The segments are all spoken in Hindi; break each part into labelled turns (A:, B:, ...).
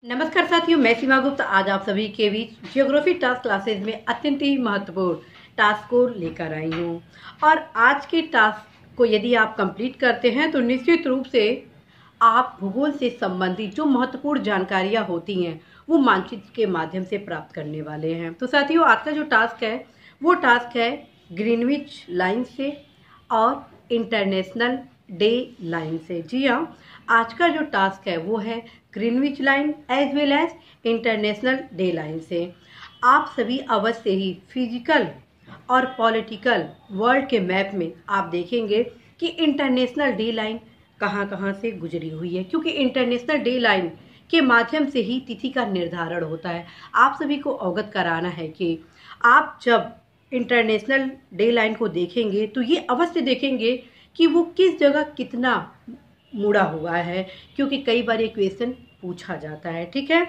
A: नमस्कार साथियों, मैं सीमा गुप्ता आज आप सभी के बीच ज्योग्राफी टास्क क्लासेस में अत्यंत ही महत्वपूर्ण टास्क को लेकर आई हूँ। और आज के टास्क को यदि आप कंप्लीट करते हैं तो निश्चित रूप से आप भूगोल से संबंधित जो महत्वपूर्ण जानकारियाँ होती हैं वो मानचित्र के माध्यम से प्राप्त करने वाले हैं। तो साथियों, आज का जो टास्क है वो टास्क है ग्रीनविच लाइन से और इंटरनेशनल डे लाइन से। जी हाँ, आज का जो टास्क है वो है Greenwich line as well as international day line से। आप सभी अवश्य ही फिजिकल और पॉलिटिकल वर्ल्ड के मैप में आप देखेंगे कि इंटरनेशनल डे लाइन कहाँ कहाँ से गुजरी हुई है, क्योंकि इंटरनेशनल डे लाइन के माध्यम से ही तिथि का निर्धारण होता है। आप सभी को अवगत कराना है कि आप जब इंटरनेशनल डे लाइन को देखेंगे तो ये अवश्य देखेंगे कि वो किस जगह कितना मुड़ा हुआ है, क्योंकि कई बार ये क्वेश्चन पूछा जाता है। ठीक है,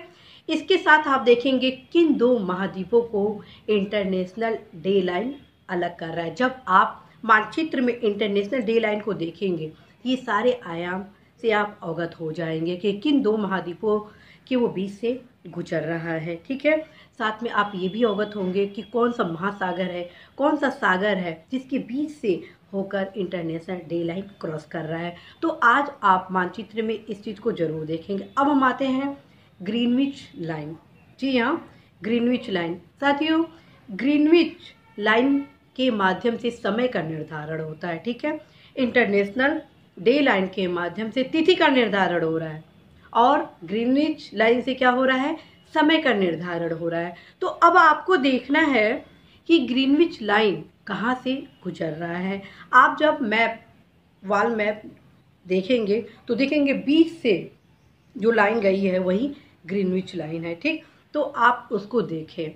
A: इसके साथ आप देखेंगे किन दो महाद्वीपों को इंटरनेशनल डे लाइन अलग कर रहा है। जब आप मानचित्र में इंटरनेशनल डे लाइन को देखेंगे ये सारे आयाम से आप अवगत हो जाएंगे कि किन दो महाद्वीपों के वो बीच से गुजर रहा है। ठीक है, साथ में आप ये भी अवगत होंगे कि कौन सा महासागर है, कौन सा सागर है जिसके बीच से होकर इंटरनेशनल डे लाइन क्रॉस कर रहा है। तो आज आप मानचित्र में इस चीज़ को जरूर देखेंगे। अब हम आते हैं ग्रीनविच लाइन। जी हाँ, ग्रीनविच लाइन। साथियों, ग्रीनविच लाइन के माध्यम से समय का निर्धारण होता है। ठीक है, इंटरनेशनल डे लाइन के माध्यम से तिथि का निर्धारण हो रहा है और ग्रीनविच लाइन से क्या हो रहा है, समय का निर्धारण हो रहा है। तो अब आपको देखना है कि ग्रीनविच लाइन कहाँ से गुजर रहा है। आप जब मैप वॉल मैप देखेंगे तो देखेंगे बीच से जो लाइन गई है वही ग्रीनविच लाइन है। ठीक, तो आप उसको देखें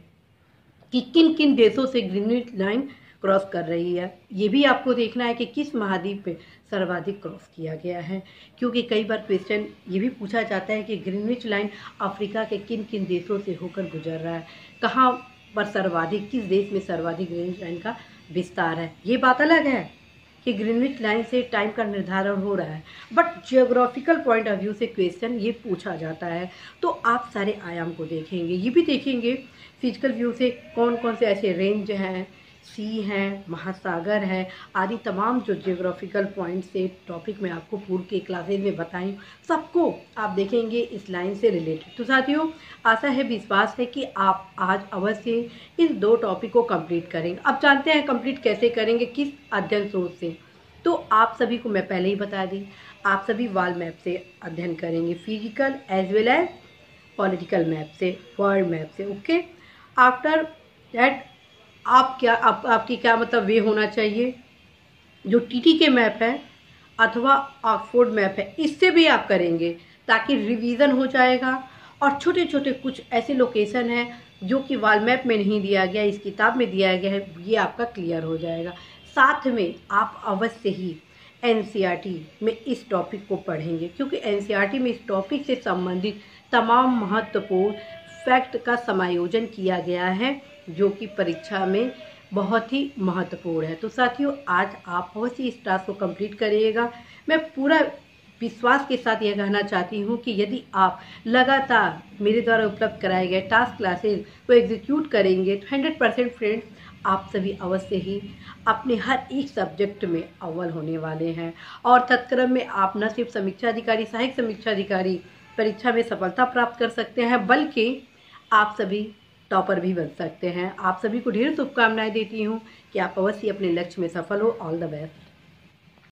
A: कि किन किन देशों से ग्रीनविच लाइन क्रॉस कर रही है। ये भी आपको देखना है कि किस महाद्वीप पे सर्वाधिक क्रॉस किया गया है, क्योंकि कई बार क्वेश्चन ये भी पूछा जाता है कि ग्रीनविच लाइन अफ्रीका के किन किन देशों से होकर गुजर रहा है, कहाँ पर सर्वाधिक, किस देश में सर्वाधिक ग्रीनविच लाइन का विस्तार है। ये बात अलग है कि ग्रीनविच लाइन से टाइम का निर्धारण हो रहा है, but geographical point of view से क्वेश्चन ये पूछा जाता है। तो आप सारे आयाम को देखेंगे, ये भी देखेंगे फिजिकल व्यू से कौन कौन से ऐसे रेंज हैं, सी हैं, महासागर है आदि तमाम जो जियोग्राफिकल पॉइंट से टॉपिक में आपको पूर्व के क्लासेज में बताई, सबको आप देखेंगे इस लाइन से रिलेटेड। तो साथियों, आशा है, विश्वास है कि आप आज अवश्य इस दो टॉपिक को कंप्लीट करेंगे। अब जानते हैं कंप्लीट कैसे करेंगे, किस अध्ययन स्रोत से। तो आप सभी को मैं पहले ही बता दी, आप सभी वॉल मैप से अध्ययन करेंगे, physical as well as political map से, वर्ल्ड मैप से। ओके, आफ्टर दैट आपकी क्या मतलब वे होना चाहिए, जो टीटी के मैप है अथवा ऑक्सफोर्ड मैप है, इससे भी आप करेंगे ताकि रिवीजन हो जाएगा। और छोटे छोटे कुछ ऐसे लोकेशन हैं जो कि वॉल मैप में नहीं दिया गया, इस किताब में दिया गया है, ये आपका क्लियर हो जाएगा। साथ में आप अवश्य ही एनसीईआरटी में इस टॉपिक को पढ़ेंगे, क्योंकि एनसीईआरटी में इस टॉपिक से संबंधित तमाम महत्वपूर्ण फैक्ट का समायोजन किया गया है जो कि परीक्षा में बहुत ही महत्वपूर्ण है। तो साथियों, आज आप अवश्य इस टास्क को कंप्लीट करिएगा। मैं पूरा विश्वास के साथ यह कहना चाहती हूँ कि यदि आप लगातार मेरे द्वारा उपलब्ध कराए गए टास्क क्लासेस को एग्जीक्यूट करेंगे तो 100% फ्रेंड्स आप सभी अवश्य ही अपने हर एक सब्जेक्ट में अव्वल होने वाले हैं। और तत्क्रम में आप न सिर्फ समीक्षा अधिकारी, सहायक समीक्षा अधिकारी परीक्षा में सफलता प्राप्त कर सकते हैं, बल्कि आप सभी टॉपर भी बन सकते हैं। आप सभी को ढेर शुभकामनाएं देती हूँ कि आप अवश्य अपने लक्ष्य में सफल हो। All the best.